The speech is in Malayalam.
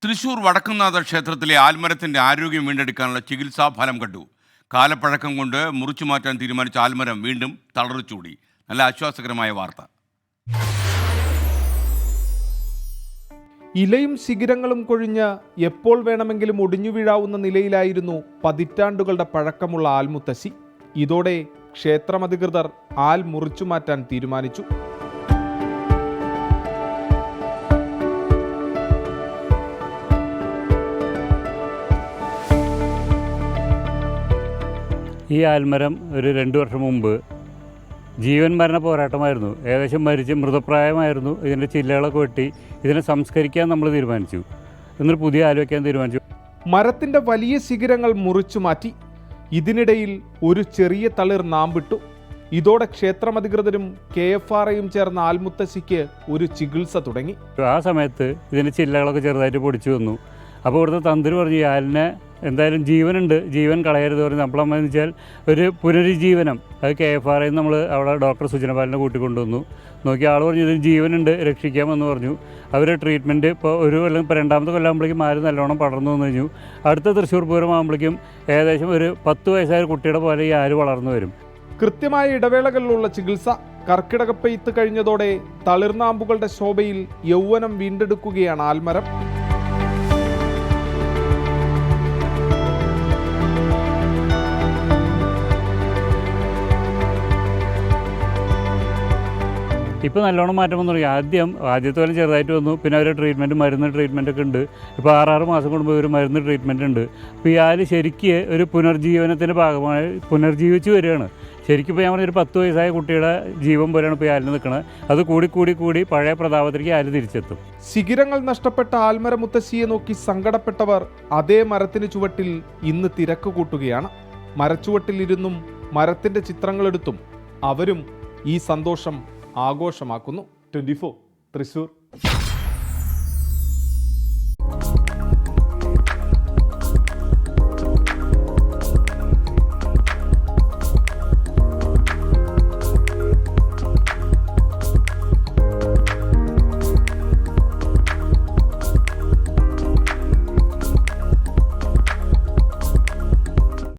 തൃശൂർ വടക്കുംനാഥ ക്ഷേത്രത്തിലെ ആൽമരത്തിന്റെ ആരോഗ്യം വീണ്ടെടുക്കാനുള്ള ചികിത്സാ ഫലം കണ്ടു. കാലപ്പഴക്കം കൊണ്ട് മുറിച്ചു മാറ്റാൻ തീരുമാനിച്ച ആൽമരം വീണ്ടും തളർച്ചൂടി. നല്ല ആശ്വാസകരമായ വാർത്ത. ഇലയും ശിഖരങ്ങളും കൊഴിഞ്ഞ് എപ്പോൾ വേണമെങ്കിലും ഒടിഞ്ഞു വീഴാവുന്ന നിലയിലായിരുന്നു പതിറ്റാണ്ടുകളുടെ പഴക്കമുള്ള ആൽമുത്തശ്ശി. ഇതോടെ ക്ഷേത്രമധികൃതർ ആൽ മുറിച്ചു മാറ്റാൻ തീരുമാനിച്ചു. ഈ ആൽമരം ഒരു 2 വർഷം മുമ്പ് ജീവൻ മരണ പോരാട്ടമായിരുന്നു. ഏകദേശം മരിച്ച് മൃതപ്രായമായിരുന്നു. ഇതിൻ്റെ ചില്ലകളൊക്കെ വെട്ടി ഇതിനെ സംസ്കരിക്കാൻ നമ്മൾ തീരുമാനിച്ചു. എന്നിട്ട് പുതിയ ആൽ വയ്ക്കാൻ തീരുമാനിച്ചു. മരത്തിൻ്റെ വലിയ ശിഖരങ്ങൾ മുറിച്ചു മാറ്റി. ഇതിനിടയിൽ ഒരു ചെറിയ തളിർ നാമ്പിട്ടു. ഇതോടെ ക്ഷേത്രമധികൃതരും KFRയും ചേർന്ന ആൽമുത്തശ്ശിക്ക് ഒരു ചികിത്സ തുടങ്ങി. ആ സമയത്ത് ഇതിൻ്റെ ചില്ലകളൊക്കെ ചെറുതായിട്ട് പൊടിച്ചു വന്നു. അപ്പോൾ ഇവിടുത്തെ തന്ത്രി പറഞ്ഞു, ഈ ആലിന് എന്തായാലും ജീവനുണ്ട്, ജീവൻ കളയരുത് പറഞ്ഞു. നമ്മളെന്ന് വെച്ചാൽ ഒരു പുനരുജ്ജീവനം, അത് KFRയിൽ നമ്മൾ അവിടെ ഡോക്ടർ സുജനപാലിനെ കൂട്ടിക്കൊണ്ടുവന്നു. നോക്കി ആൾ പറഞ്ഞു ഇതിന് ജീവനുണ്ട്, രക്ഷിക്കാമെന്ന് പറഞ്ഞു. അവർ ട്രീറ്റ്മെൻറ്റ് ഇപ്പോൾ ഒരു കൊല്ലം, ഇപ്പോൾ 2ാമത്തെ കൊല്ലമാകുമ്പോഴേക്കും ആര് നല്ലോണം പടർന്നു വന്നു കഴിഞ്ഞു. അടുത്ത തൃശ്ശൂർ പൂരം ആകുമ്പോഴേക്കും ഏകദേശം ഒരു 10 വയസ്സായ കുട്ടിയുടെ പോലെ ഈ ആല് വളർന്നു വരും. കൃത്യമായ ഇടവേളകളിലുള്ള ചികിത്സ. കർക്കിടകപ്പെയ്ത്ത് കഴിഞ്ഞതോടെ തളിർനാമ്പുകളുടെ ശോഭയിൽ യൗവനം വീണ്ടെടുക്കുകയാണ് ആൽമരം. ഇപ്പോൾ നല്ലോണം മാറ്റം വന്നു തുടങ്ങി. ആദ്യത്തെ പോലെ ചെറുതായിട്ട് വന്നു. പിന്നെ അവർ മരുന്ന് ട്രീറ്റ്മെൻറ്റൊക്കെ ഉണ്ട്. ഇപ്പോൾ 6 മാസം കൂടുമ്പോൾ ഒരു മരുന്ന് ട്രീറ്റ്മെൻറ്റ് ഉണ്ട്. അപ്പോൾ ഈ ആല് ശരിക്ക് ഒരു പുനർജീവനത്തിൻ്റെ ഭാഗമായി പുനർജീവിച്ച് വരികയാണ്. ശരിക്കും ഇപ്പോൾ ഞാൻ പറഞ്ഞ ഒരു 10 വയസ്സായ കുട്ടിയുടെ ജീവൻ പോലെയാണ് ഇപ്പോൾ ഈ ആലിന് നിൽക്കുന്നത്. അത് കൂടി പഴയ പ്രതാപത്തിലേക്ക് ആല് തിരിച്ചെത്തും. ശിഖരങ്ങൾ നഷ്ടപ്പെട്ട ആൽമര മുത്തശ്ശിയെ നോക്കി സങ്കടപ്പെട്ടവർ അതേ മരത്തിന് ചുവട്ടിൽ ഇന്ന് തിരക്ക് കൂട്ടുകയാണ്. മരച്ചുവട്ടിലിരുന്നും മരത്തിൻ്റെ ചിത്രങ്ങളെടുത്തും അവരും ഈ സന്തോഷം ആഘോഷമാക്കുന്നു. 24 തൃശ്ശൂർ.